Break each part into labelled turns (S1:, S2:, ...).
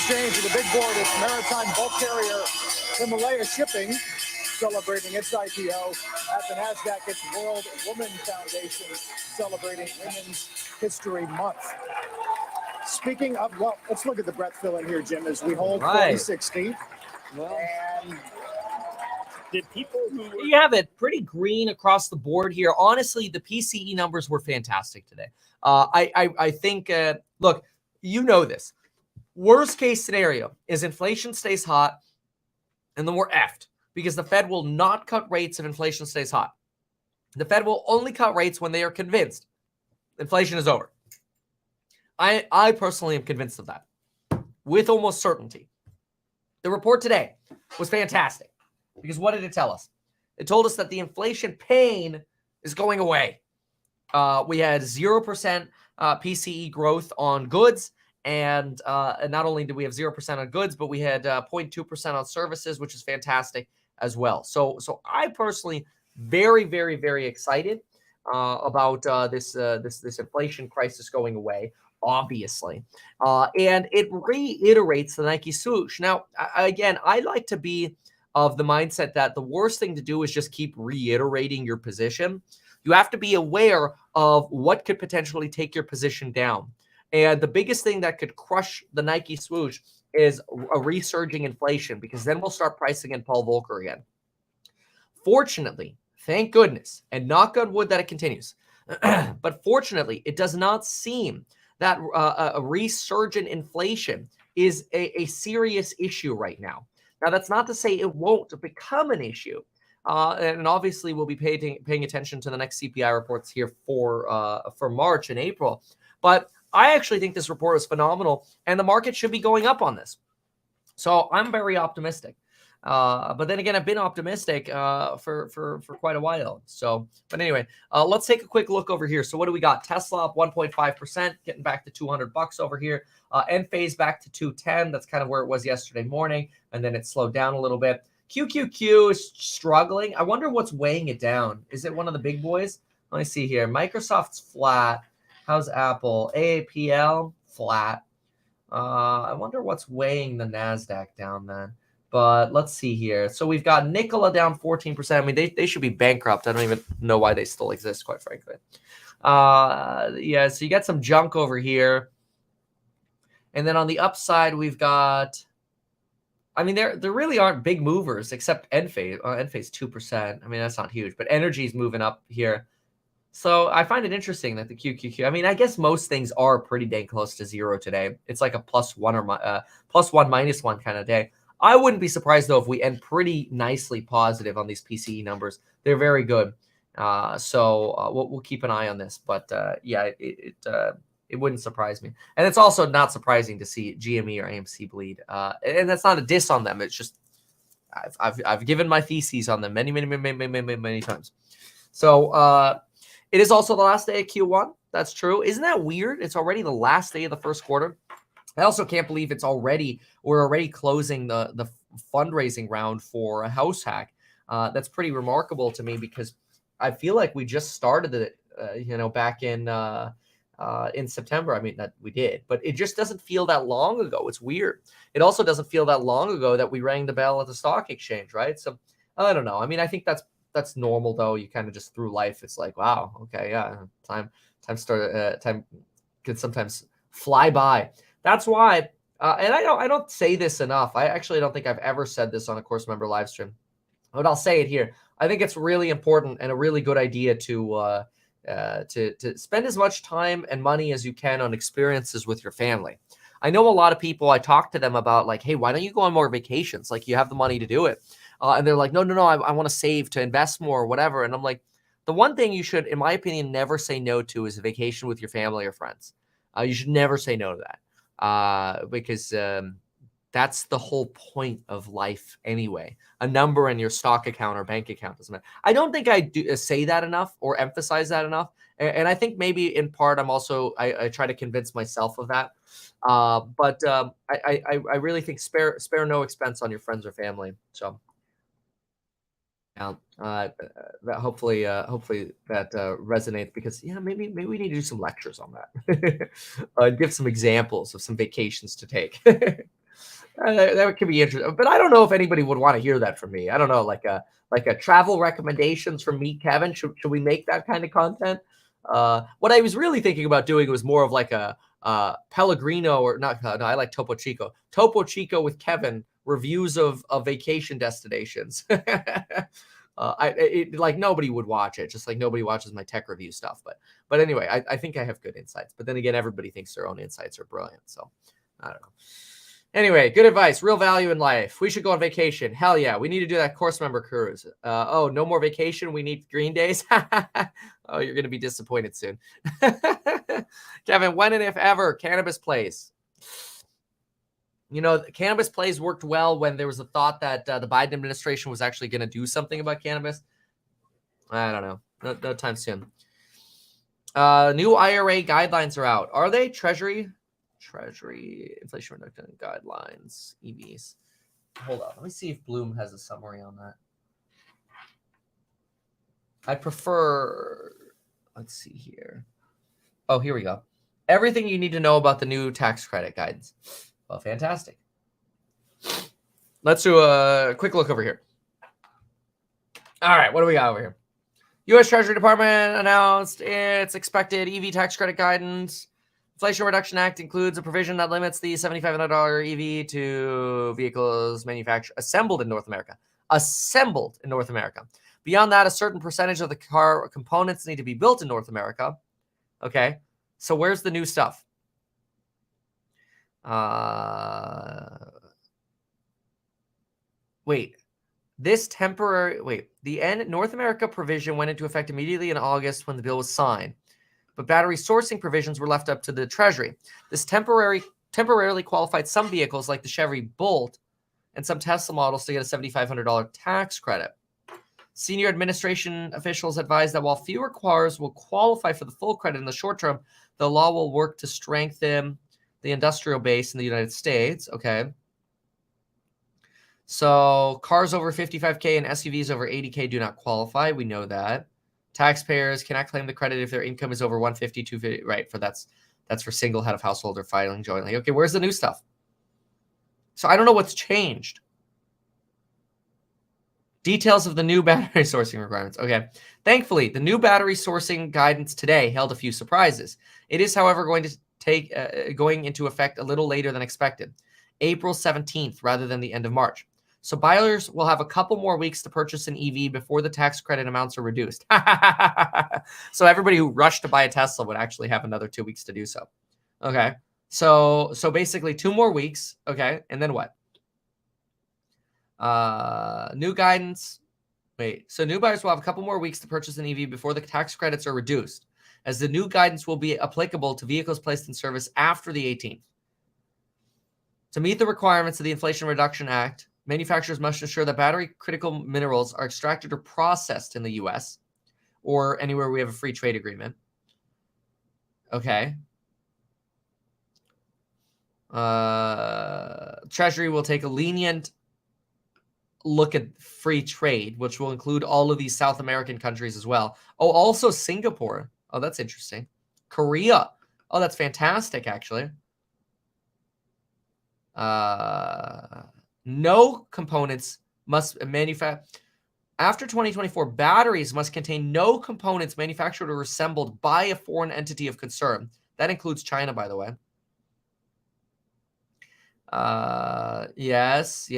S1: exchange with the big board, it's maritime bulk carrier Himalaya Shipping, celebrating its IPO at the NASDAQ. It's World Women Foundation celebrating Women's History Month. Speaking of, well, let's look at the breath fill in here, Jim, as we hold 46 feet.
S2: Well,
S1: And did people who were...
S2: You have it pretty green across the board here. Honestly, the PCE numbers were fantastic today. I think, look, you know this. Worst case scenario is inflation stays hot, and then we're effed because the Fed will not cut rates if inflation stays hot. The Fed will only cut rates when they are convinced inflation is over. I personally am convinced of that with almost certainty. The report today was fantastic because what did it tell us? It told us that the inflation pain is going away. We had 0% PCE growth on goods. And not only did we have 0% on goods, but we had 0.2% on services, which is fantastic as well. So I personally very, very, very excited about this inflation crisis going away, obviously. And it reiterates the Nike swoosh. Now, again, I like to be of the mindset that the worst thing to do is just keep reiterating your position. You have to be aware of what could potentially take your position down. And the biggest thing that could crush the Nike swoosh is a resurging inflation, because then we'll start pricing in Paul Volcker again. Fortunately, thank goodness, and knock on wood that it continues, but fortunately, it does not seem that a resurgent inflation is a serious issue right now. Now, that's not to say it won't become an issue. And obviously, we'll be paying attention to the next CPI reports here for March and April. But I actually think this report is phenomenal, and the market should be going up on this. So I'm very optimistic. But then again, I've been optimistic for quite a while. So, but anyway, let's take a quick look over here. So what do we got? Tesla up 1.5%, getting back to $200 over here. Enphase back to 210. That's kind of where it was yesterday morning, and then it slowed down a little bit. QQQ is struggling. I wonder what's weighing it down. Is it one of the big boys? Let me see here. Microsoft's flat. How's Apple? AAPL, flat. I wonder what's weighing the NASDAQ down then. But let's see here. So we've got Nikola down 14%. I mean, they should be bankrupt. I don't even know why they still exist, quite frankly. Yeah, so you got some junk over here. And then on the upside, we've got... I mean, there really aren't big movers except Enphase. Enphase 2%. I mean, that's not huge. But energy's moving up here. So I find it interesting that the QQQ, I mean, I guess most things are pretty dang close to zero today. It's like a +1 or +1, -1 kind of day. I wouldn't be surprised, though, if we end pretty nicely positive on these PCE numbers. They're very good. So we'll keep an eye on this. But yeah, it wouldn't surprise me. And it's also not surprising to see GME or AMC bleed. And that's not a diss on them. It's just I've given my theses on them many times. So it is also the last day of Q1. That's true. Isn't that weird? It's already the last day of the first quarter. I also can't believe we're already closing the fundraising round for a house hack. That's pretty remarkable to me, because I feel like we just started it, back in September. I mean, that we did, but it just doesn't feel that long ago. It's weird. It also doesn't feel that long ago that we rang the bell at the stock exchange, right? So I don't know. I mean, I think that's normal, though. You kind of just through life, it's like, wow, okay, yeah, time can sometimes fly by. That's why, and I don't say this enough. I actually don't think I've ever said this on a course member live stream, but I'll say it here. I think it's really important and a really good idea to spend as much time and money as you can on experiences with your family. I know a lot of people, I talk to them about, like, hey, why don't you go on more vacations? Like, you have the money to do it. And they're like, no, I want to save to invest more or whatever. And I'm like, the one thing you should, in my opinion, never say no to is a vacation with your family or friends. You should never say no to that, because that's the whole point of life anyway. A number in your stock account or bank account doesn't matter. I don't think I do say that enough or emphasize that enough. And I think maybe in part I try to convince myself of that. But I really think spare no expense on your friends or family. So yeah, hopefully that resonates, because maybe we need to do some lectures on that. Give some examples of some vacations to take. That could be interesting, but I don't know if anybody would want to hear that from me. I don't know, like a travel recommendations from me, Kevin. Should we make that kind of content? What I was really thinking about doing was more of like a Pellegrino or not. No, I like Topo Chico. Topo Chico with Kevin reviews of vacation destinations. Like nobody would watch it, just like nobody watches my tech review stuff. But anyway, I think I have good insights. But then again, everybody thinks their own insights are brilliant. So I don't know. Anyway, good advice. Real value in life. We should go on vacation. Hell yeah. We need to do that course member cruise. Oh, no more vacation. We need green days. Oh, you're going to be disappointed soon. Kevin, when and if ever cannabis plays. You know, cannabis plays worked well when there was a thought that the Biden administration was actually going to do something about cannabis. I don't know. No time soon. New IRA guidelines are out. Are they? Treasury inflation reduction guidelines, EVs. Hold on. Let me see if Bloom has a summary on that. I prefer, let's see here. Oh, here we go. Everything you need to know about the new tax credit guidance. Well, fantastic. Let's do a quick look over here. All right, what do we got over here? U.S. Treasury Department announced its expected EV tax credit guidance. Inflation Reduction Act includes a provision that limits the $7,500 EV to vehicles assembled in North America. Assembled in North America. Beyond that, a certain percentage of the car components need to be built in North America. Okay, so where's the new stuff? The North America provision went into effect immediately in August when the bill was signed. But battery sourcing provisions were left up to the Treasury. This temporarily qualified some vehicles like the Chevy Bolt and some Tesla models to get a $7,500 tax credit. Senior administration officials advised that while fewer cars will qualify for the full credit in the short term, the law will work to strengthen the industrial base in the United States. Okay. So cars over 55K and SUVs over 80K do not qualify. We know that. Taxpayers cannot claim the credit if their income is over 150, 250. Right. That's for single head of household or filing jointly. Okay. Where's the new stuff? So I don't know what's changed. Details of the new battery sourcing requirements. Okay. Thankfully, the new battery sourcing guidance today held a few surprises. It is, however, going into effect a little later than expected, April 17th rather than the end of March. So buyers will have a couple more weeks to purchase an EV before the tax credit amounts are reduced. So everybody who rushed to buy a Tesla would actually have another 2 weeks to do so. Okay. So basically 2 more weeks. Okay. And then what? New guidance. So new buyers will have a couple more weeks to purchase an EV before the tax credits are reduced, as the new guidance will be applicable to vehicles placed in service after the 18th. To meet the requirements of the Inflation Reduction Act, manufacturers must ensure that battery critical minerals are extracted or processed in the U.S. or anywhere we have a free trade agreement. Okay. Treasury will take a lenient look at free trade, which will include all of these South American countries as well. Oh, also Singapore. Oh, that's interesting. Korea. Oh, that's fantastic, actually. No components must manufacture. After 2024, batteries must contain no components manufactured or assembled by a foreign entity of concern. That includes China, by the way. Yes.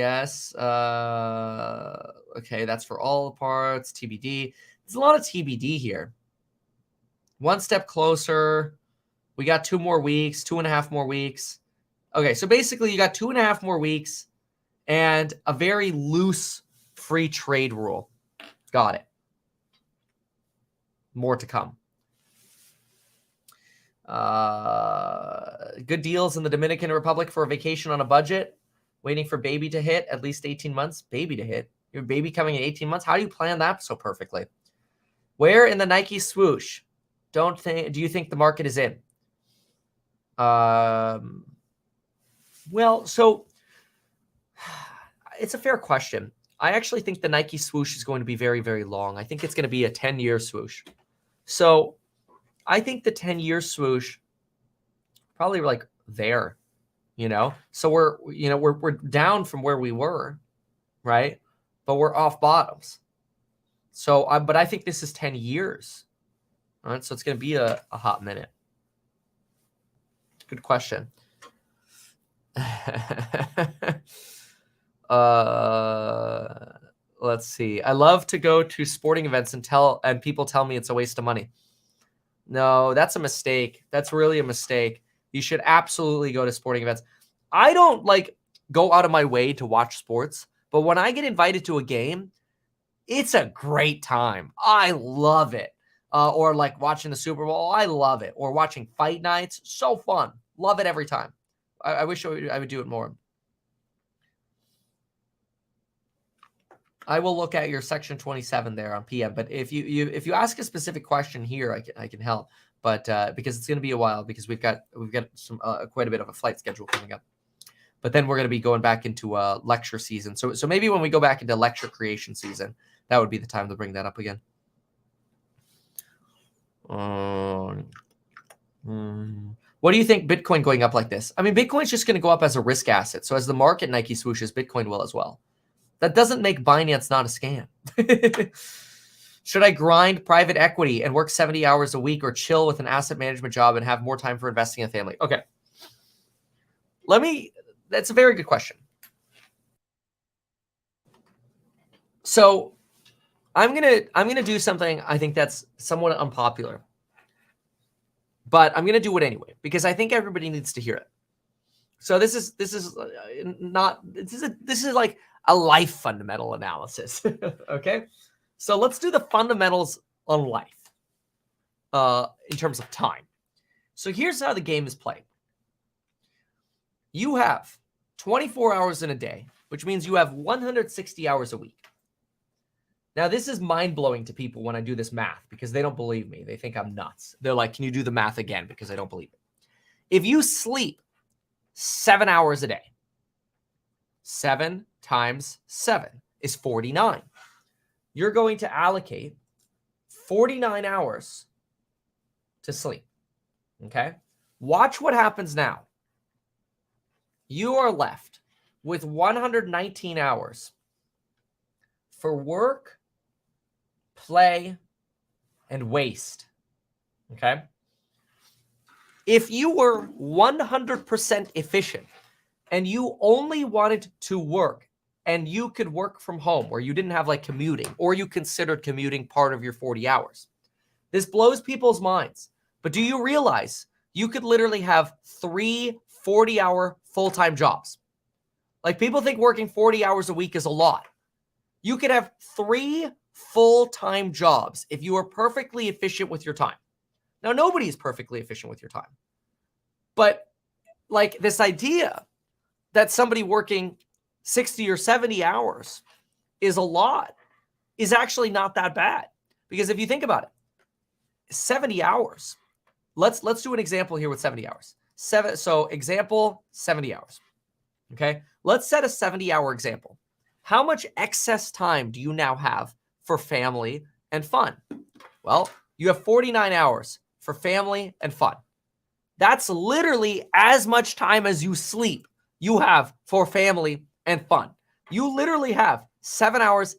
S2: Okay, that's for all parts. TBD. There's a lot of TBD here. One step closer. We got 2 more weeks, 2.5 more weeks. Okay, so basically you got 2.5 more weeks and a very loose free trade rule. Got it. More to come. Good deals in the Dominican Republic for a vacation on a budget. Waiting for baby to hit at least 18 months. Baby to hit. Your baby coming in 18 months. How do you plan that so perfectly? Where in the Nike swoosh do you think the market is in? Well, so it's a fair question. I actually think the Nike swoosh is going to be very, very long. I think it's going to be a 10-year swoosh. So I think the 10-year swoosh probably like there, So we're down from where we were, right? But we're off bottoms. So, but I think this is 10 years. All right. So it's going to be a hot minute. Good question. Let's see. I love to go to sporting events and people tell me it's a waste of money. No, that's a mistake. That's really a mistake. You should absolutely go to sporting events. I don't go out of my way to watch sports, but when I get invited to a game, it's a great time. I love it. Or watching the Super Bowl, I love it. Or watching fight nights, so fun. Love it every time. I wish I would do it more. I will look at your section 27 there on PM. But if you ask a specific question here, I can help. But because it's going to be a while, because we've got some quite a bit of a flight schedule coming up. But then we're going to be going back into lecture season. So maybe when we go back into lecture creation season, that would be the time to bring that up again. What do you think Bitcoin going up like this? I mean, Bitcoin's just going to go up as a risk asset. So as the market Nike swooshes, Bitcoin will as well. That doesn't make Binance not a scam. Should I grind private equity and work 70 hours a week or chill with an asset management job and have more time for investing in family? Okay. That's a very good question. So I'm gonna do something I think that's somewhat unpopular, but I'm gonna do it anyway because I think everybody needs to hear it. So this is like a life fundamental analysis. Okay, so let's do the fundamentals on life in terms of time. So here's how the game is played. You have 24 hours in a day, which means you have 160 hours a week. Now, this is mind-blowing to people when I do this math because they don't believe me. They think I'm nuts. They're like, can you do the math again? Because I don't believe it. If you sleep 7 hours a day, 7 times 7 is 49. You're going to allocate 49 hours to sleep. Okay? Watch what happens now. You are left with 119 hours for work, play, and waste. Okay? If you were 100% efficient and you only wanted to work and you could work from home or you didn't have commuting or you considered commuting part of your 40 hours, this blows people's minds. But do you realize you could literally have 3 40-hour full-time jobs? People think working 40 hours a week is a lot. You could have 3 full-time jobs if you are perfectly efficient with your time. Now, nobody is perfectly efficient with your time. But this idea that somebody working 60 or 70 hours is a lot is actually not that bad. Because if you think about it, 70 hours, let's do an example here with 70 hours. So example, 70 hours. Okay, let's set a 70-hour example. How much excess time do you now have for family and fun? Well, you have 49 hours for family and fun. That's literally as much time as you sleep you have for family and fun. You literally have 7 hours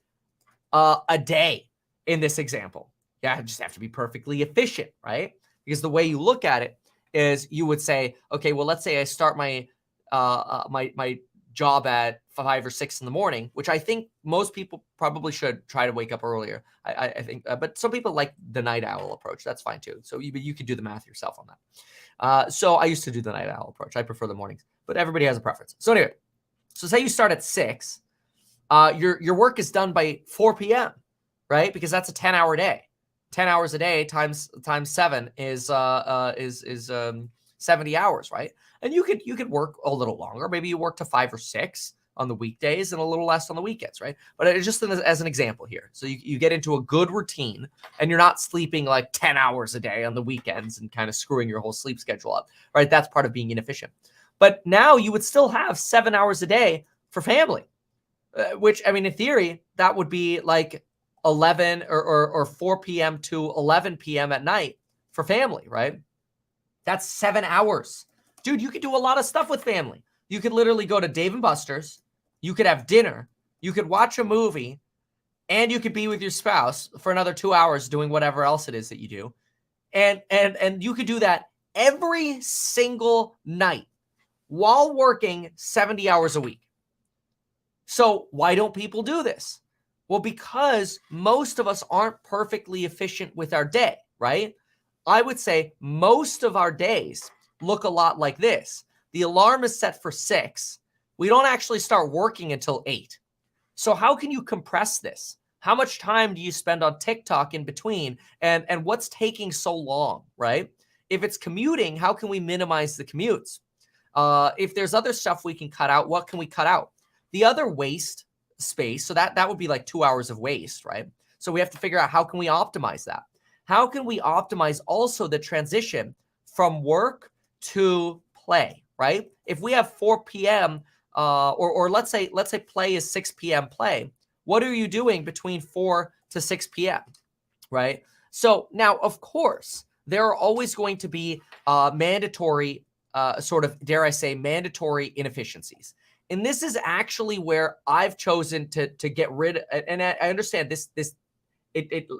S2: a day in this example. Yeah, you just have to be perfectly efficient, right? Because the way you look at it is you would say, okay, well, let's say I start my my job at 5 or 6 in the morning, which I think most people probably should try to wake up earlier. I think, but some people like the night owl approach. That's fine too. So you could do the math yourself on that. So I used to do the night owl approach. I prefer the mornings, but everybody has a preference. So anyway, so say you start at 6, your work is done by 4 p.m., right? Because that's a 10-hour day. 10 hours a day times 7 is 70 hours, right? And you could work a little longer. Maybe you work to 5 or 6 on the weekdays and a little less on the weekends, right? But it's just as an example here. So you get into a good routine and you're not sleeping 10 hours a day on the weekends and kind of screwing your whole sleep schedule up, right? That's part of being inefficient. But now you would still have 7 hours a day for family, which, I mean, in theory, that would be 11 or 4 p.m. to 11 p.m. at night for family, right? That's 7 hours. Dude, you could do a lot of stuff with family. You could literally go to Dave and Buster's, you could have dinner, you could watch a movie, and you could be with your spouse for another 2 hours doing whatever else it is that you do. And you could do that every single night while working 70 hours a week. So why don't people do this? Well, because most of us aren't perfectly efficient with our day, right? I would say most of our days look a lot like this. The alarm is set for 6. We don't actually start working until 8. So how can you compress this? How much time do you spend on TikTok in between? And what's taking so long, right? If it's commuting, how can we minimize the commutes? If there's other stuff we can cut out, what can we cut out? The other waste space, so that would be like 2 hours of waste, right? So we have to figure out how can we optimize that? How can we optimize also the transition from work to play, right? If we have 4 p.m. Or let's say play is 6 p.m. play, what are you doing between 4 to 6 p.m., right? So now, of course, there are always going to be mandatory, sort of, dare I say, mandatory inefficiencies. And this is actually where I've chosen to get rid of, and I understand this,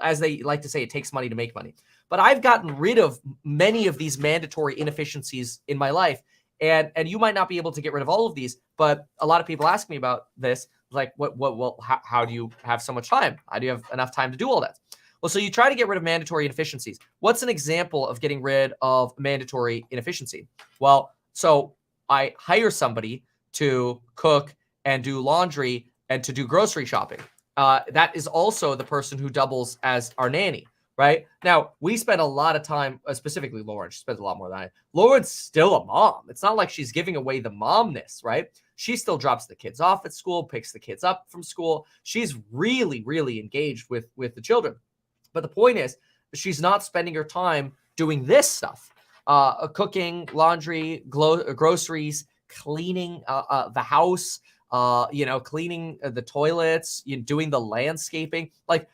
S2: as they like to say, it takes money to make money. But I've gotten rid of many of these mandatory inefficiencies in my life. And you might not be able to get rid of all of these, but a lot of people ask me about this, like, how do you have so much time? How do you have enough time to do all that? Well, so you try to get rid of mandatory inefficiencies. What's an example of getting rid of mandatory inefficiency? Well, so I hire somebody to cook and do laundry and to do grocery shopping. That is also the person who doubles as our nanny, right? Now, we spend a lot of time, specifically Lauren, she spends a lot more than I. Lauren's still a mom. It's not like she's giving away the momness, right? She still drops the kids off at school, picks the kids up from school. She's really, really engaged with the children. But the point is, she's not spending her time doing this stuff, cooking, laundry, groceries, cleaning the house, cleaning the toilets, doing the landscaping, like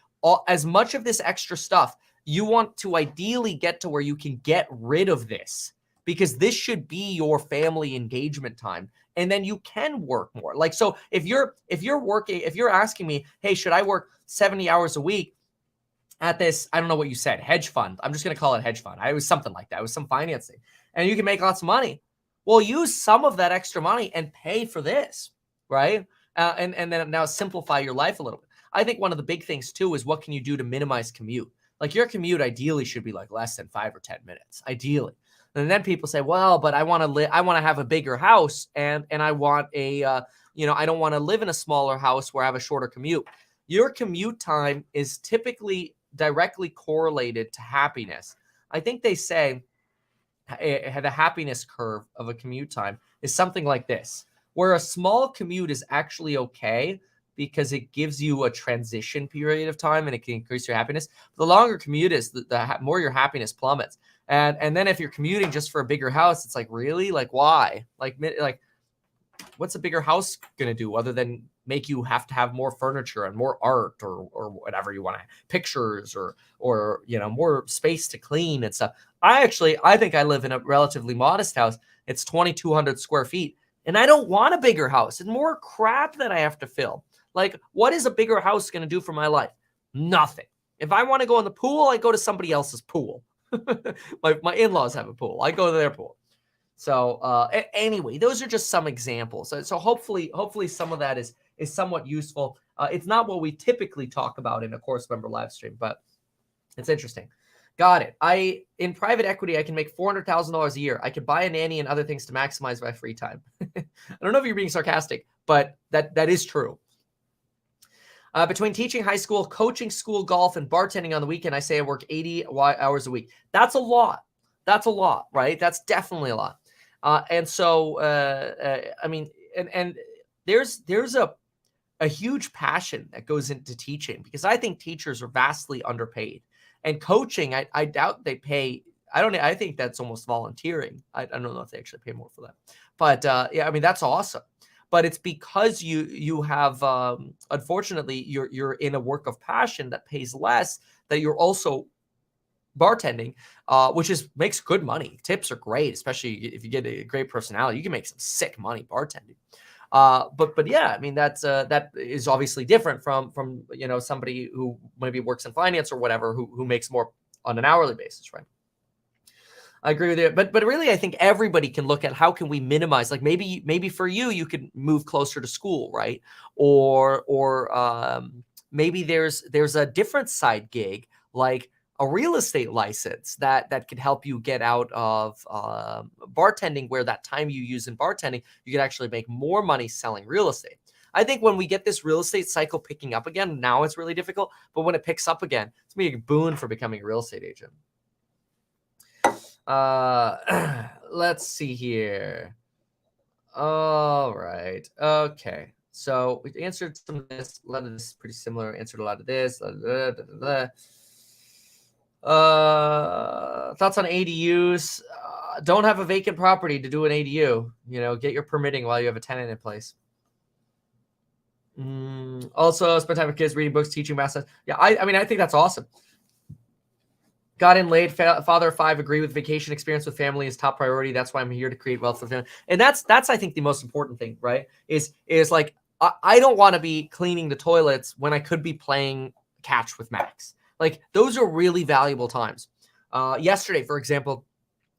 S2: as much of this extra stuff. You want to ideally get to where you can get rid of this, because this should be your family engagement time. And then you can work more. Like, so if you're asking me, hey, should I work 70 hours a week at this, I don't know what you said, hedge fund. I'm just going to call it hedge fund. It was something like that. It was some financing. And you can make lots of money. Well, use some of that extra money and pay for this, right? And then now simplify your life a little bit. I think one of the big things too is, what can you do to minimize commute? Like, your commute ideally should be like less than 5 or 10 minutes, ideally. And then people say, well, but I want to have a bigger house, and I want I don't want to live in a smaller house where I have a shorter commute. Your commute time is typically directly correlated to happiness. I think they say the happiness curve of a commute time is something like this, where a small commute is actually okay because it gives you a transition period of time and it can increase your happiness. The longer commute is, the more your happiness plummets. And then if you're commuting just for a bigger house, it's like, really? Like, why? Like what's a bigger house going to do other than make you have to have more furniture and more art or whatever you want to, pictures or more space to clean and stuff. I think I live in a relatively modest house. It's 2,200 square feet, and I don't want a bigger house and more crap that I have to fill. Like, what is a bigger house going to do for my life? Nothing. If I want to go in the pool, I go to somebody else's pool. my in-laws have a pool. I go to their pool. So anyway, those are just some examples. So hopefully some of that is somewhat useful. It's not what we typically talk about in a course member live stream, but it's interesting. Got it. In private equity, I can make $400,000 a year. I could buy a nanny and other things to maximize my free time. I don't know if you're being sarcastic, but that is true. Between teaching high school, coaching school golf, and bartending on the weekend, I say I work 80 hours a week. That's a lot. That's a lot, right? That's definitely a lot. And so, I mean, and there's a huge passion that goes into teaching, because I think teachers are vastly underpaid. And coaching, I doubt they pay. I think that's almost volunteering. I don't know if they actually pay more for that. But yeah, I mean, that's awesome. But it's because you have, unfortunately, you're in a work of passion that pays less, that you're also bartending, which makes good money. Tips are great, especially if you get a great personality. You can make some sick money bartending. But yeah, I mean that is obviously different from somebody who maybe works in finance or whatever who makes more on an hourly basis, right? I agree with you, but really, I think everybody can look at how can we minimize. Like maybe for you, you could move closer to school, right? Or maybe there's a different side gig like a real estate license that could help you get out of bartending, where that time you use in bartending, you could actually make more money selling real estate. I think when we get this real estate cycle picking up again, now it's really difficult, but when it picks up again, it's gonna be a boon for becoming a real estate agent. Let's see here. All right. Okay. So we answered some of this. A lot of this is pretty similar. Answered a lot of this. Thoughts on ADUs? Don't have a vacant property to do an ADU. Get your permitting while you have a tenant in place. Also, spend time with kids, reading books, teaching math. Yeah, I mean, I think that's awesome. Got in late, father of 5, agree with vacation experience with family is top priority. That's why I'm here to create wealth for family. And that's I think the most important thing, right? Is like, I don't want to be cleaning the toilets when I could be playing catch with Max. Like, those are really valuable times. Yesterday, for example,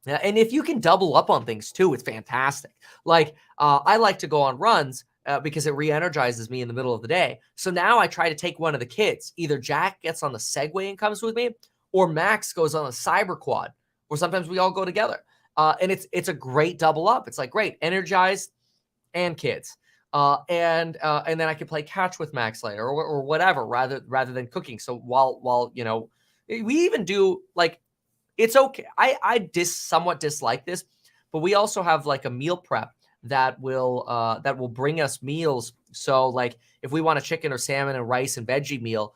S2: and if you can double up on things too, it's fantastic. Like, I like to go on runs because it re-energizes me in the middle of the day. So now I try to take one of the kids. Either Jack gets on the Segway and comes with me, or Max goes on a cyber quad, or sometimes we all go together. And it's a great double up. It's like, great, energized and kids. And then I can play catch with Max later or whatever, rather than cooking. So while we even do, like, it's okay. I somewhat dislike this, but we also have like a meal prep that will bring us meals. So like if we want a chicken or salmon and rice and veggie meal,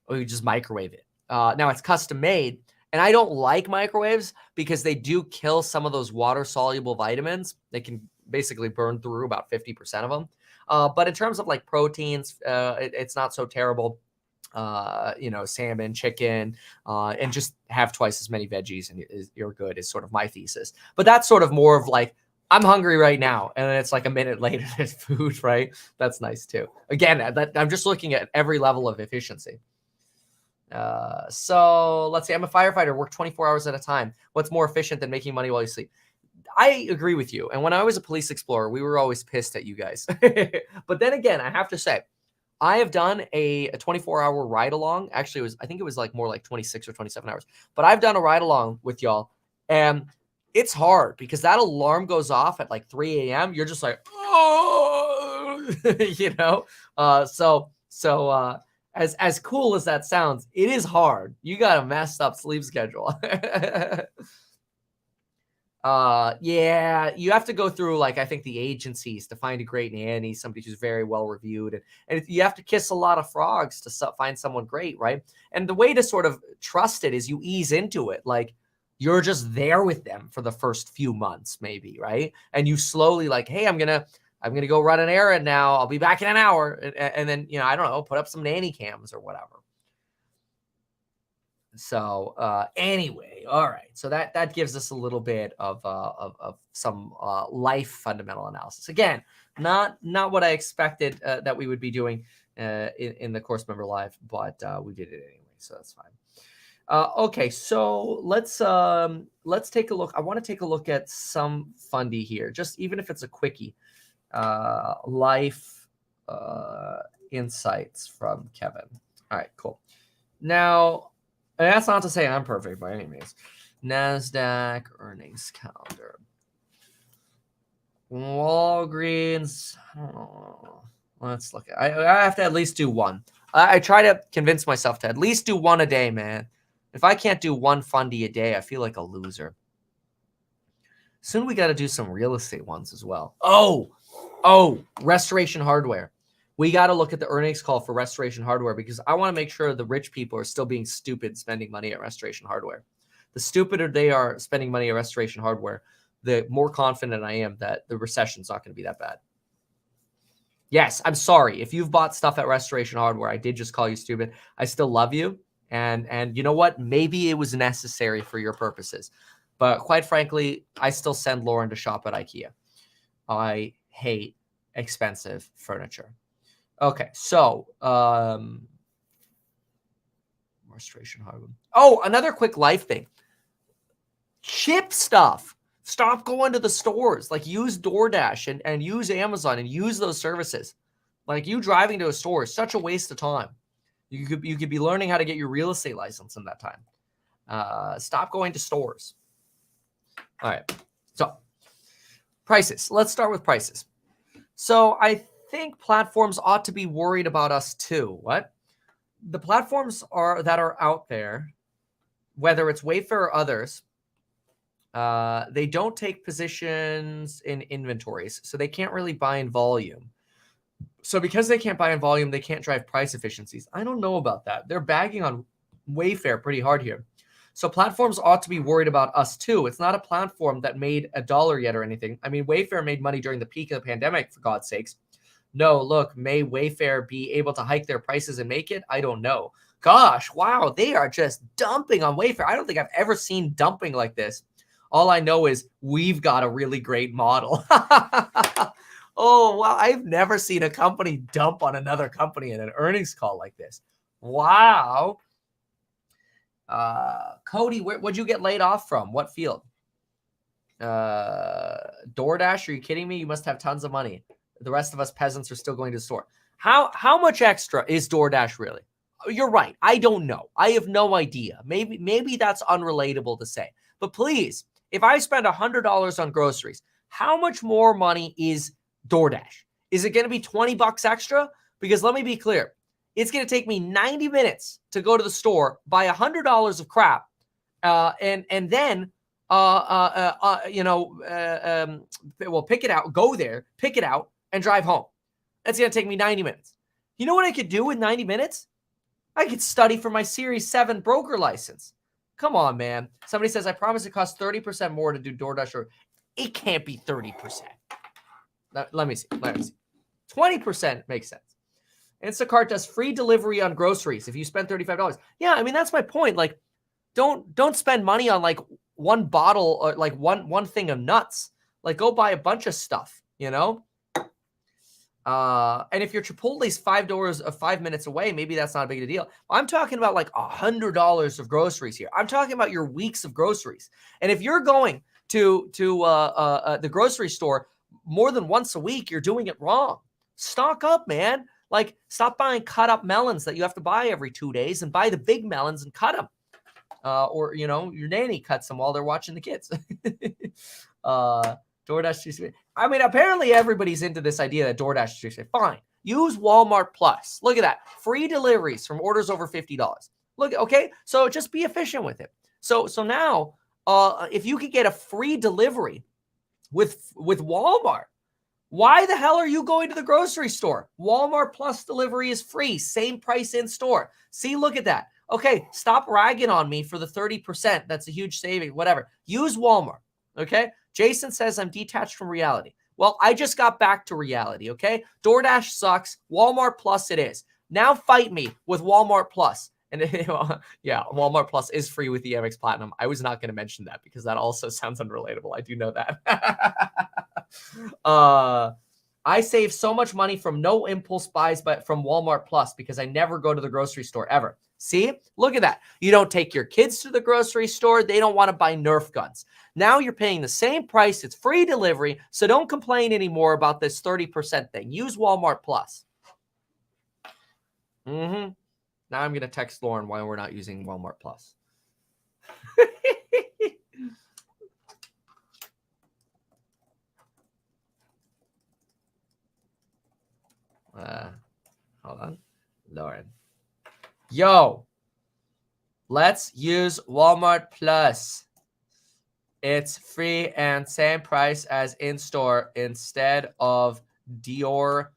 S2: we just microwave it. Now it's custom made, and I don't like microwaves because they do kill some of those water soluble vitamins. They can basically burn through about 50% of them. But in terms of like proteins, it's not so terrible. Salmon, chicken, and just have twice as many veggies and you're good is sort of my thesis. But that's sort of more of like, I'm hungry right now, and then it's like a minute later there's food, right? That's nice too. Again, I'm just looking at every level of efficiency. So let's see. I'm a firefighter, work 24 hours at a time. What's more efficient than making money while you sleep? I agree with you. And when I was a police explorer, we were always pissed at you guys. But then again, I have to say, I have done a 24-hour ride along. Actually, I think it was like more like 26 or 27 hours. But I've done a ride along with y'all, and it's hard because that alarm goes off at like 3 a.m. You're just like, oh, As cool as that sounds, it is hard. You got a messed up sleep schedule. Yeah, you have to go through, like, I think the agencies to find a great nanny, somebody who's very well reviewed. And you have to kiss a lot of frogs to find someone great, right? And the way to sort of trust it is you ease into it. Like, you're just there with them for the first few months, maybe, right? And you slowly, like, hey, I'm gonna go run an errand now. I'll be back in an hour. And then, I don't know, put up some nanny cams or whatever. So anyway, all right. So that gives us a little bit of some life fundamental analysis. Again, not what I expected that we would be doing in the course member live, but we did it anyway, so that's fine. Okay, so let's take a look. I want to take a look at some fundy here, just even if it's a quickie. Life insights from Kevin. All right, cool. Now, and that's not to say I'm perfect by any means. NASDAQ earnings calendar. Walgreens. Oh, let's look at. I have to at least do one. I try to convince myself to at least do one a day, man. If I can't do one fundy a day, I feel like a loser. Soon we got to do some real estate ones as well. Oh, Restoration Hardware. We got to look at the earnings call for Restoration Hardware because I want to make sure the rich people are still being stupid spending money at Restoration Hardware. The stupider they are spending money at Restoration Hardware, the more confident I am that the recession's not going to be that bad. Yes, I'm sorry. If you've bought stuff at Restoration Hardware, I did just call you stupid. I still love you, And you know what? Maybe it was necessary for your purposes. But quite frankly, I still send Lauren to shop at IKEA. I hate expensive furniture. Okay, so restoration hardware. Oh, another quick life thing. Ship stuff. Stop going to the stores. Like, use DoorDash and use Amazon and use those services. Like, you driving to a store is such a waste of time. You could be learning how to get your real estate license in that time. Stop going to stores. All right. So prices. Let's start with prices. So I think platforms ought to be worried about us too. What? The platforms that are out there, whether it's Wayfair or others, they don't take positions in inventories, so they can't really buy in volume. So because they can't buy in volume, they can't drive price efficiencies. I don't know about that. They're bagging on Wayfair pretty hard here. So platforms ought to be worried about us too. It's not a platform that made $1 yet or anything. I mean, Wayfair made money during the peak of the pandemic, for God's sakes. No, look, may Wayfair be able to hike their prices and make it? I don't know. Gosh, wow, they are just dumping on Wayfair. I don't think I've ever seen dumping like this. All I know is we've got a really great model. Oh, wow, I've never seen a company dump on another company in an earnings call like this. Wow. Cody, what'd you get laid off from? What field? DoorDash? Are you kidding me? You must have tons of money. The rest of us peasants are still going to the store. How much extra is DoorDash really? You're right. I don't know. I have no idea. Maybe that's unrelatable to say. But please, if I spend $100 on groceries, how much more money is DoorDash? Is it going to be $20 extra? Because let me be clear. It's going to take me 90 minutes to go to the store, buy $100 of crap, and then pick it out, go there, pick it out, and drive home. That's going to take me 90 minutes. You know what I could do with 90 minutes? I could study for my Series 7 broker license. Come on, man. Somebody says, I promise it costs 30% more to do DoorDash. Or it can't be 30%. Let me see. 20% makes sense. Instacart does free delivery on groceries if you spend $35. Yeah, I mean, that's my point. Like, don't spend money on like one bottle or like one thing of nuts. Like, go buy a bunch of stuff, you know? And if your Chipotle's 5 minutes away, maybe that's not a big deal. I'm talking about like $100 of groceries here. I'm talking about your weeks of groceries. And if you're going to the grocery store more than once a week, you're doing it wrong. Stock up, man. Like, stop buying cut up melons that you have to buy every 2 days and buy the big melons and cut them. Or, you know, your nanny cuts them while they're watching the kids. DoorDash. I mean, apparently everybody's into this idea that DoorDash is fine. Use Walmart Plus. Look at that. Free deliveries from orders over $50. Look, okay? So just be efficient with it. So now, if you could get a free delivery with Walmart, why the hell are you going to the grocery store? Walmart Plus delivery is free. Same price in store. See, look at that. Okay, stop ragging on me for the 30%. That's a huge saving, whatever. Use Walmart, okay? Jason says I'm detached from reality. Well, I just got back to reality, okay? DoorDash sucks. Walmart Plus it is. Now fight me with Walmart Plus. And yeah, Walmart Plus is free with the Amex Platinum. I was not going to mention that because that also sounds unrelatable. I do know that. I save so much money from no impulse buys, but from Walmart Plus because I never go to the grocery store ever. See, look at that. You don't take your kids to the grocery store. They don't want to buy Nerf guns. Now you're paying the same price. It's free delivery. So don't complain anymore about this 30% thing. Use Walmart Plus. Now I'm going to text Lauren why we're not using Walmart Plus. Hold on. Lauren. Yo, let's use Walmart Plus. It's free and same price as in-store instead of DoorDash.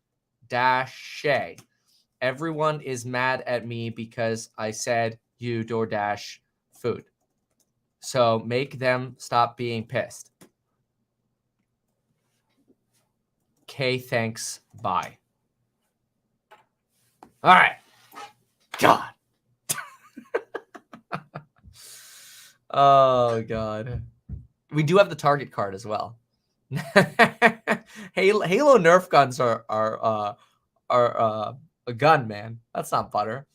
S2: Everyone is mad at me because I said you DoorDash food. So make them stop being pissed. Okay, thanks. Bye. All right. God. Oh God. We do have the Target card as well. Halo Nerf guns are a gun, man. That's not butter.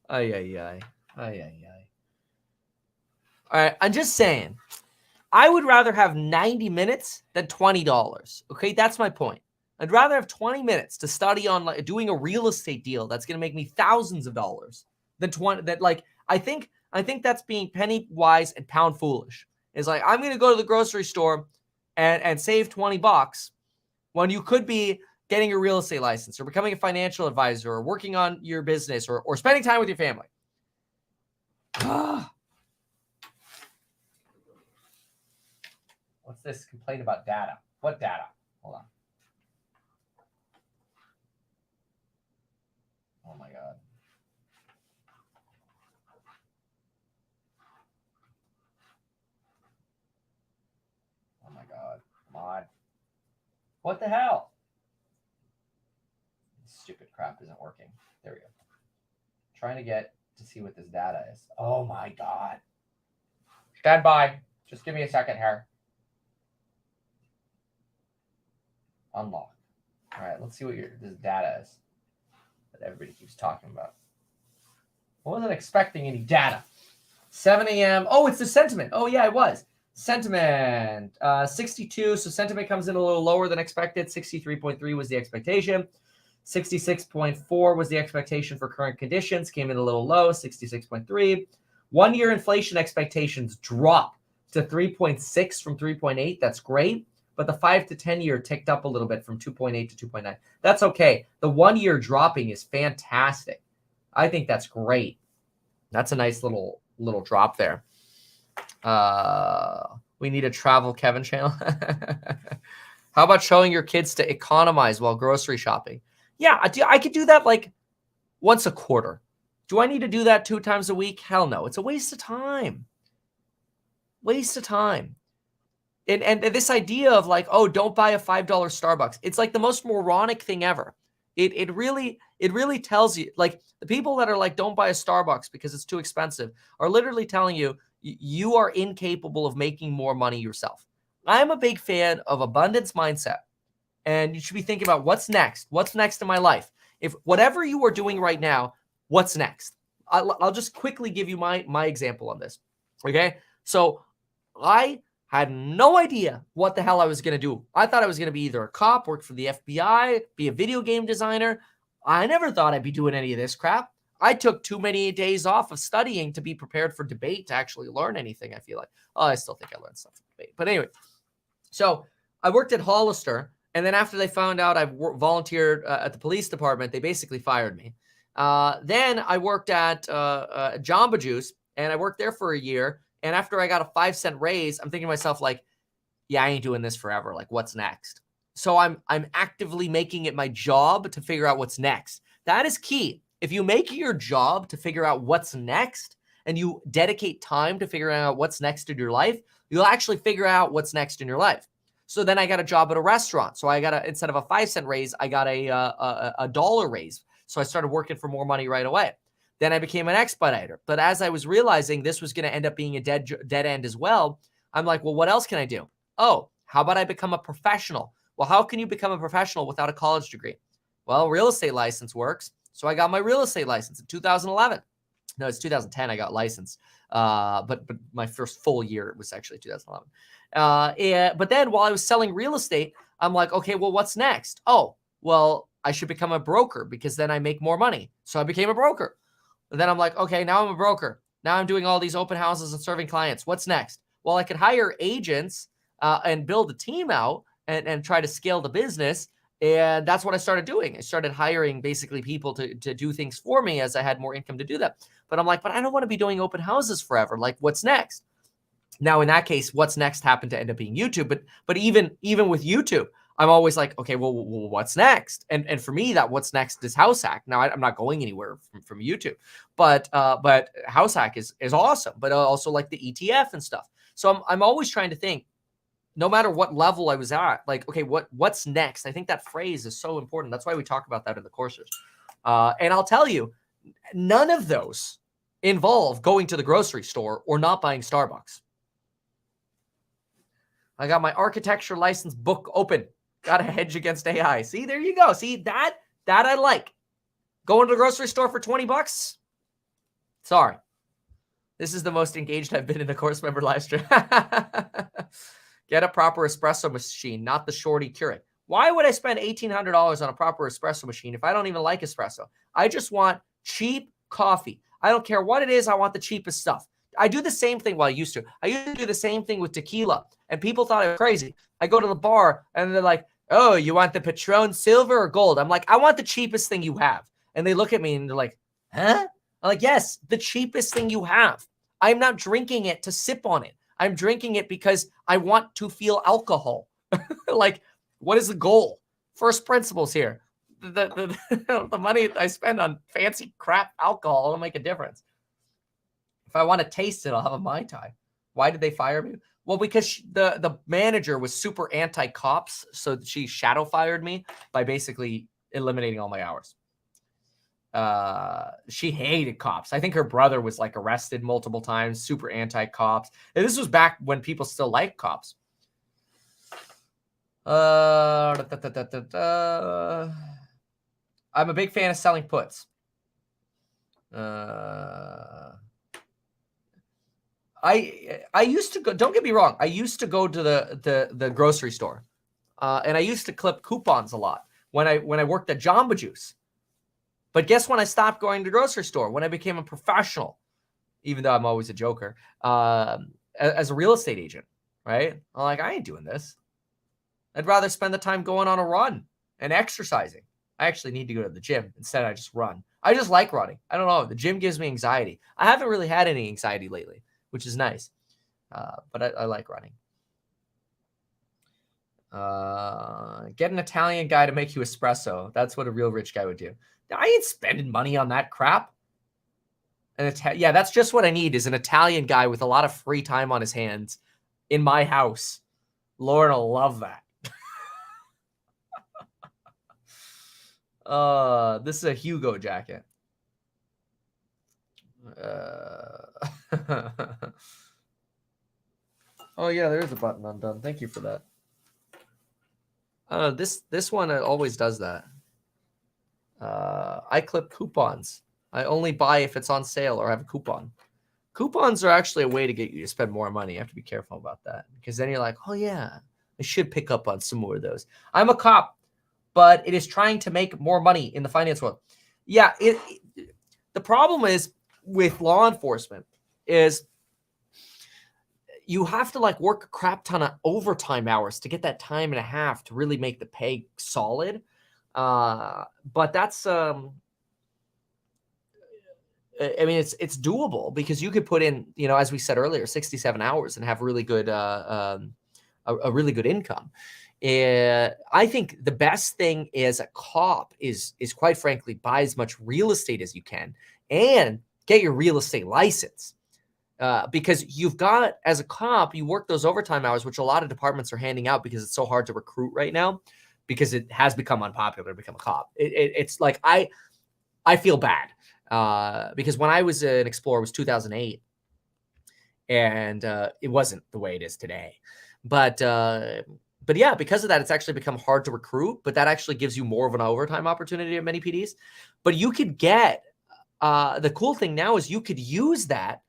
S2: Ay ay ay. Ay ay ay. All right, I'm just saying. I would rather have 90 minutes than $20. Okay, that's my point. I'd rather have 20 minutes to study on like doing a real estate deal that's going to make me thousands of dollars than 20 that like I think that's being penny wise and pound foolish. It's like I'm going to go to the grocery store and save $20 when you could be getting a real estate license or becoming a financial advisor or working on your business or spending time with your family. What's this complaint about data? What data? Hold on. Oh my God. Oh my God. Come on. What the hell? This stupid crap isn't working. There we go. Trying to get to see what this data is. Oh my God. Stand by. Just give me a second here. Unlock. All right, let's see what this data is that everybody keeps talking about. I wasn't expecting any data. 7 a.m. Oh, it's the sentiment. Oh, yeah, it was. Sentiment, 62. So sentiment comes in a little lower than expected. 63.3 was the expectation. 66.4 was the expectation for current conditions. Came in a little low, 66.3. 1 year inflation expectations drop to 3.6 from 3.8. That's great. But the 5 to 10 year ticked up a little bit from 2.8 to 2.9. That's okay. The 1 year dropping is fantastic. I think that's great. That's a nice little drop there. We need a travel Kevin channel. How about showing your kids to economize while grocery shopping? Yeah, I could do that like once a quarter. Do I need to do that 2 times a week? Hell no. It's a waste of time. Waste of time. And this idea of like, oh, don't buy a $5 Starbucks. It's like the most moronic thing ever. It really tells you, like, the people that are like, don't buy a Starbucks because it's too expensive are literally telling you you are incapable of making more money yourself. I'm a big fan of abundance mindset, and you should be thinking about what's next. What's next in my life? If whatever you are doing right now, what's next? I'll just quickly give you my example on this. Okay, so I had no idea what the hell I was going to do. I thought I was going to be either a cop, work for the FBI, be a video game designer. I never thought I'd be doing any of this crap. I took too many days off of studying to be prepared for debate to actually learn anything, I feel like. Oh, I still think I learned stuff from debate. But anyway, so I worked at Hollister, and then after they found out I volunteered at the police department, they basically fired me. Then I worked at Jamba Juice, and I worked there for a year. And after I got a 5-cent raise, I'm thinking to myself, like, yeah, I ain't doing this forever. Like, what's next? So I'm actively making it my job to figure out what's next. That is key. If you make it your job to figure out what's next and you dedicate time to figuring out what's next in your life, you'll actually figure out what's next in your life. So then I got a job at a restaurant. So I got instead of a 5-cent raise, I got a dollar raise. So I started working for more money right away. Then I became an expediter. But as I was realizing this was going to end up being a dead end as well, I'm like, well, what else can I do? Oh, how about I become a professional? Well, how can you become a professional without a college degree? Well, real estate license works. So I got my real estate license in 2011. No, it's 2010 I got licensed. But my first full year was actually 2011. But then while I was selling real estate, I'm like, okay, well, what's next? Oh, well, I should become a broker because then I make more money. So I became a broker. And then I'm like, okay, now I'm a broker. Now I'm doing all these open houses and serving clients. What's next? Well, I could hire agents and build a team out and try to scale the business. And that's what I started doing. I started hiring basically people to do things for me as I had more income to do that. But I'm like, but I don't want to be doing open houses forever. Like, what's next? Now, in that case, what's next happened to end up being YouTube. But even with YouTube, I'm always like, okay, well, what's next? And for me, that what's next is House Hack. Now, I'm not going anywhere from YouTube, but House Hack is awesome. But also like the ETF and stuff. So I'm always trying to think, no matter what level I was at, like, okay, what's next? I think that phrase is so important. That's why we talk about that in the courses. And I'll tell you, None of those involve going to the grocery store or not buying Starbucks. I got my architecture license book open. Got to hedge against AI. See, there you go. See, that I like. Going to the grocery store for $20? Sorry. This is the most engaged I've been in a course member live stream. Get a proper espresso machine, not the shorty Keurig. Why would I spend $1,800 on a proper espresso machine if I don't even like espresso? I just want cheap coffee. I don't care what it is. I want the cheapest stuff. I do the same thing. Well, I used to do the same thing with tequila, and people thought I was crazy. I go to the bar, and they're like, oh, you want the Patron silver or gold? I'm like, I want the cheapest thing you have. And they look at me, and they're like, huh? I'm like, yes, the cheapest thing you have. I'm not drinking it to sip on it. I'm drinking it because I want to feel alcohol. Like, what is the goal? First principles here. The money I spend on fancy crap alcohol will make a difference. If I want to taste it, I'll have a Mai Tai. Why did they fire me? Well, because the manager was super anti-cops, so she shadow fired me by basically eliminating all my hours. She hated cops. I think her brother was like arrested multiple times, super anti-cops. And this was back when people still liked cops. I'm a big fan of selling puts. I used to go, don't get me wrong, I used to go to the grocery store. And I used to clip coupons a lot when I worked at Jamba Juice. But guess when I stopped going to the grocery store? When I became a professional, even though I'm always a joker, as a real estate agent, right? I'm like, I ain't doing this. I'd rather spend the time going on a run and exercising. I actually need to go to the gym. Instead, I just run. I just like running. I don't know. The gym gives me anxiety. I haven't really had any anxiety lately, which is nice. But I like running. Get an Italian guy to make you espresso. That's what a real rich guy would do. I ain't spending money on that crap. Yeah, that's just what I need is an Italian guy with a lot of free time on his hands in my house. Lauren will love that. This is a Hugo jacket. Oh yeah, there is a button undone. Thank you for that. This one always does that. I clip coupons. I only buy if it's on sale or have a coupon. Coupons are actually a way to get you to spend more money. You have to be careful about that because then you're like, oh yeah, I should pick up on some more of those. I'm a cop, but it is trying to make more money in the finance world. Yeah, the problem is with law enforcement is you have to like work a crap ton of overtime hours to get that time and a half to really make the pay solid. But that's I mean, it's doable because you could put in, you know, as we said earlier, 67 hours and have really good a really good income. I think the best thing as a cop is quite frankly buy as much real estate as you can and get your real estate license. Because you've got, as a cop, you work those overtime hours, which a lot of departments are handing out because it's so hard to recruit right now because it has become unpopular to become a cop. It's like, I feel bad because when I was an explorer, it was 2008 and it wasn't the way it is today. But yeah, because of that, it's actually become hard to recruit, but that actually gives you more of an overtime opportunity at many PDs. But you could get, the cool thing now is you could use that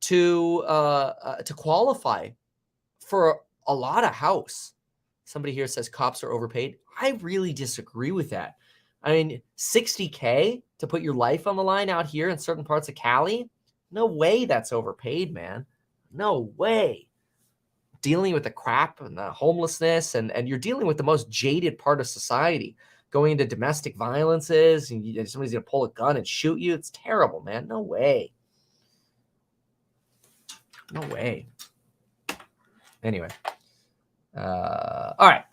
S2: to qualify for a lot of house. Somebody here says cops are overpaid. I really disagree with that. I mean, $60K to put your life on the line out here in certain parts of Cali? No way that's overpaid, man. No way. Dealing with the crap and the homelessness, and you're dealing with the most jaded part of society. Going into domestic violences, and somebody's going to pull a gun and shoot you. It's terrible, man. No way. No way. Anyway. All right.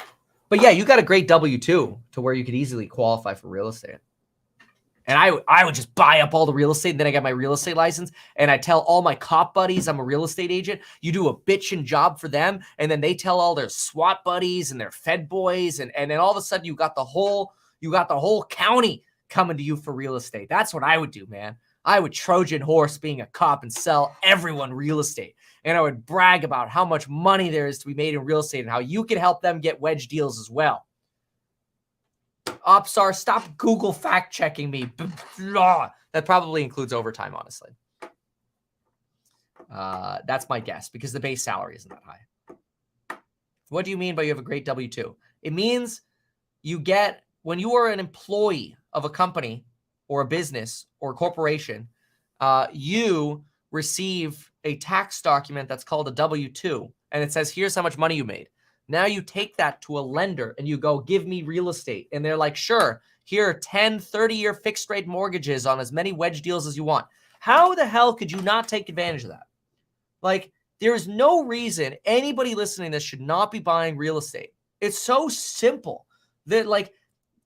S2: But yeah, you got a great W-2 to where you could easily qualify for real estate. And I would just buy up all the real estate. And then I got my real estate license. And I tell all my cop buddies I'm a real estate agent. You do a bitchin' job for them. And then they tell all their SWAT buddies and their Fed boys. And then all of a sudden you got the whole county coming to you for real estate. That's what I would do, man. I would Trojan horse being a cop and sell everyone real estate. And I would brag about how much money there is to be made in real estate and how you can help them get wedge deals as well. Opsar, stop Google fact checking me. That probably includes overtime, honestly. That's my guess because the base salary isn't that high. What do you mean by you have a great W-2? It means you get, when you are an employee of a company or a business or a corporation, you receive a tax document that's called a W-2, and it says, here's how much money you made. Now you take that to a lender and you go, give me real estate. And they're like, sure, here are 10, 30-year fixed rate mortgages on as many wedge deals as you want. How the hell could you not take advantage of that? Like, there is no reason anybody listening to this should not be buying real estate. It's so simple that, like,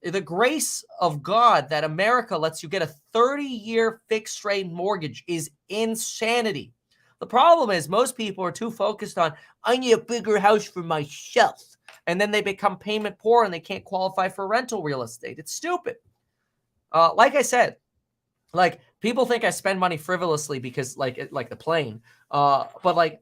S2: the grace of God that America lets you get a 30-year fixed rate mortgage is insanity. The problem is most people are too focused on, I need a bigger house for myself. And then they become payment poor and they can't qualify for rental real estate. It's stupid. Like I said, like, people think I spend money frivolously because like the plane. But like,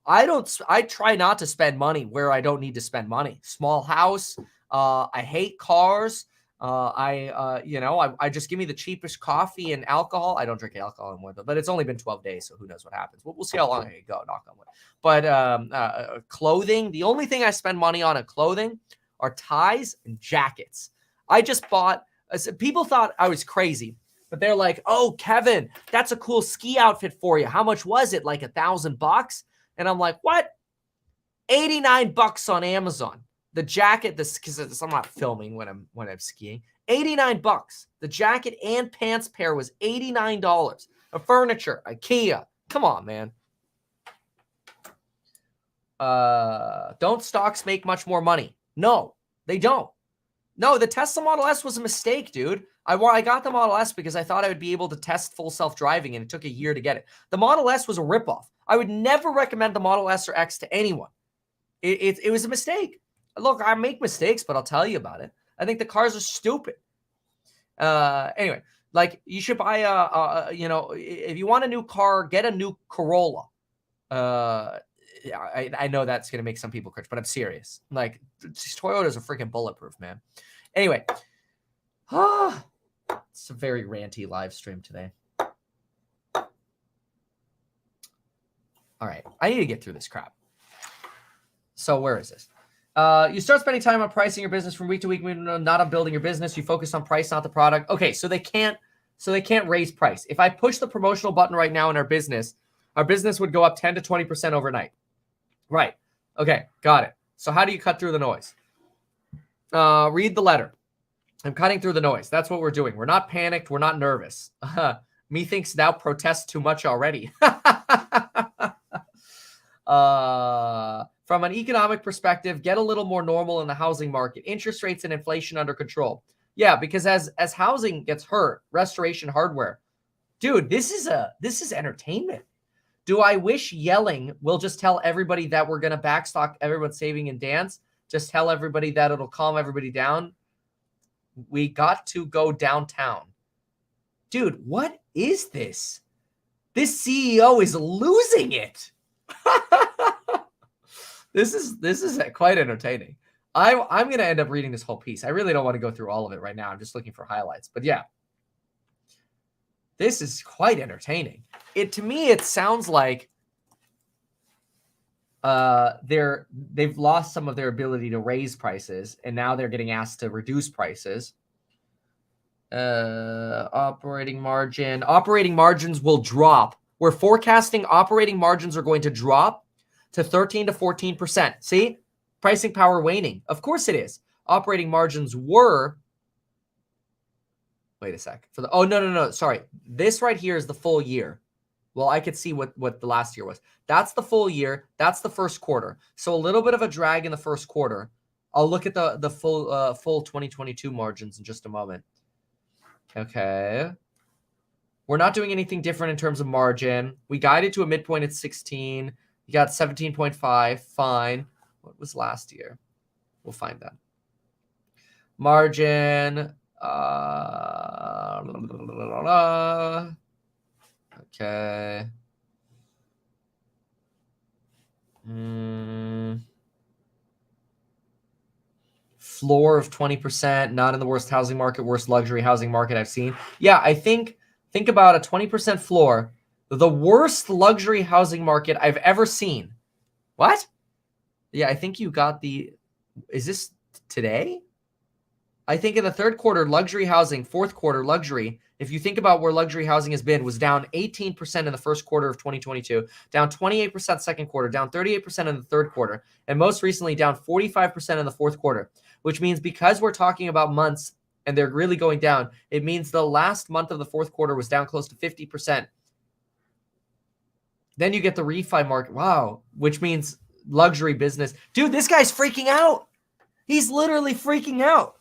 S2: I try not to spend money where I don't need to spend money. Small house. I hate cars. I just give me the cheapest coffee and alcohol. I don't drink alcohol anymore, but it's only been 12 days, so who knows what happens. We'll see how long I can go, knock on wood. But clothing, the only thing I spend money on clothing are ties and jackets. I just bought, people thought I was crazy, but they're like, oh, Kevin, that's a cool ski outfit for you. How much was it? Like $1,000? And I'm like, what? $89 on Amazon. The jacket, because I'm not filming when I'm skiing. $89. The jacket and pants pair was $89. A furniture, IKEA. Come on, man. Don't stocks make much more money? No, they don't. No, the Tesla Model S was a mistake, dude. I got the Model S because I thought I would be able to test full self-driving, and it took a year to get it. The Model S was a ripoff. I would never recommend the Model S or X to anyone. It was a mistake. Look, I make mistakes, but I'll tell you about it. I think the cars are stupid. Anyway, like, you should buy if you want a new car, get a new Corolla. I know that's going to make some people cringe, but I'm serious. Like, these Toyotas are freaking bulletproof, man. Anyway, it's a very ranty live stream today. All right, I need to get through this crap. So where is this? You start spending time on pricing your business from week to week, not on building your business. You focus on price, not the product. Okay, so they can't raise price. If I push the promotional button right now in our business would go up 10 to 20% overnight. Right. Okay, got it. So how do you cut through the noise? Read the letter. I'm cutting through the noise. That's what we're doing. We're not panicked. We're not nervous. Methinks thou protest too much already. From an economic perspective, get a little more normal in the housing market. Interest rates and inflation under control. Yeah, because as housing gets hurt, restoration hardware. Dude, this is entertainment. Do I wish yelling will just tell everybody that we're going to backstock everyone's saving and dance? Just tell everybody that it'll calm everybody down? We got to go downtown. Dude, what is this? This CEO is losing it. This is quite entertaining. I'm going to end up reading this whole piece. I really don't want to go through all of it right now. I'm just looking for highlights. But yeah, this is quite entertaining. To me, it sounds like they've lost some of their ability to raise prices, and now they're getting asked to reduce prices. Operating margins will drop. We're forecasting operating margins are going to drop to 13 to 14%. See? Pricing power waning. Of course it is. Operating margins were... Wait a sec. No. Sorry. This right here is the full year. Well, I could see what the last year was. That's the full year. That's the first quarter. So a little bit of a drag in the first quarter. I'll look at the full 2022 margins in just a moment. Okay. We're not doing anything different in terms of margin. We guided to a midpoint at 16. You got 17.5. Fine. What was last year? We'll find that. Margin. Okay. Floor of 20%, not in the worst housing market, worst luxury housing market I've seen. Yeah, I think about a 20% floor, the worst luxury housing market I've ever seen. What? Yeah, I think you got the, is this today? I think in the third quarter, luxury housing, fourth quarter, luxury, if you think about where luxury housing has been, was down 18% in the first quarter of 2022, down 28% second quarter, down 38% in the third quarter, and most recently down 45% in the fourth quarter, which means because we're talking about months and they're really going down, it means the last month of the fourth quarter was down close to 50%. Then you get the refi market. Wow. Which means luxury business. Dude, this guy's freaking out. He's literally freaking out.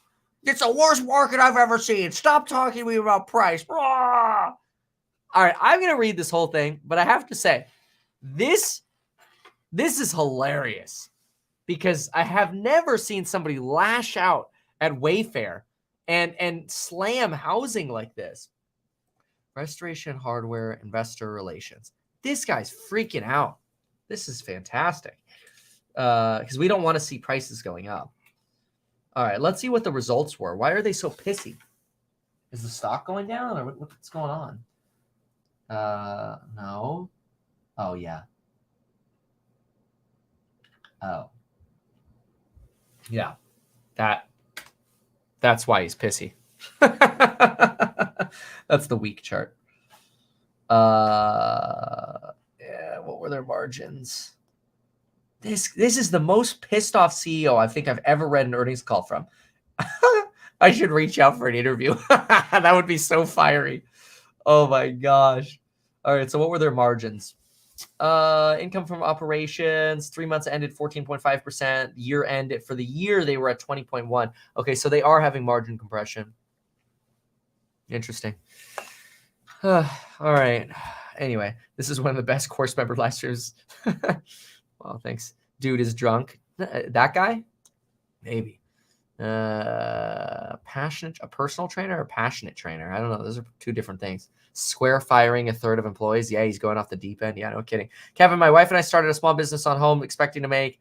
S2: It's the worst market I've ever seen. Stop talking to me about price. All right, I'm going to read this whole thing, but I have to say, this is hilarious because I have never seen somebody lash out at Wayfair and slam housing like this. Restoration Hardware Investor Relations. This guy's freaking out. This is fantastic because we don't want to see prices going up. All right, let's see what the results were. Why are they so pissy? Is the stock going down or what's going on? No. Oh, yeah. Oh. Yeah. That's why he's pissy. That's the week chart. Yeah, what were their margins? This is the most pissed off CEO I think I've ever read an earnings call from. I should reach out for an interview. That would be so fiery. Oh my gosh. All right, so what were their margins? Income from operations, 3 months ended 14.5%. Year ended for the year they were at 20.1. Okay, so they are having margin compression. Interesting. All right. Anyway, this is one of the best course member last year's. Well, thanks. Dude is drunk. That guy? Maybe. Passionate, a personal trainer or passionate trainer? I don't know. Those are two different things. Square firing a third of employees. Yeah, he's going off the deep end. Yeah, no kidding. Kevin, my wife and I started a small business on home, expecting to make.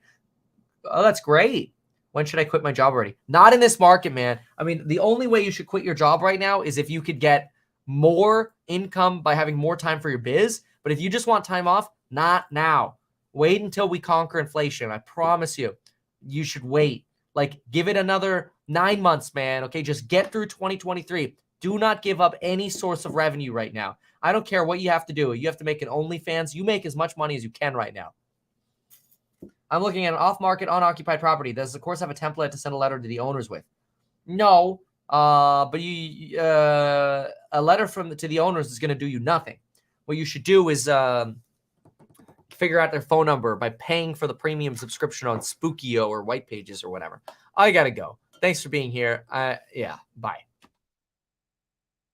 S2: Oh, that's great. When should I quit my job already? Not in this market, man. I mean, the only way you should quit your job right now is if you could get more income by having more time for your biz. But if you just want time off, not now. Wait until we conquer inflation. I promise you, you should wait. Like, give it another 9 months, man. Okay, just get through 2023. Do not give up any source of revenue right now. I don't care what you have to do. You have to make an OnlyFans. You make as much money as you can right now. I'm looking at an off-market, unoccupied property. Does the course have a template to send a letter to the owners with? No, but a letter to the owners is going to do you nothing. What you should do is figure out their phone number by paying for the premium subscription on Spookio or White Pages or whatever. I got to go. Thanks for being here. Yeah, bye.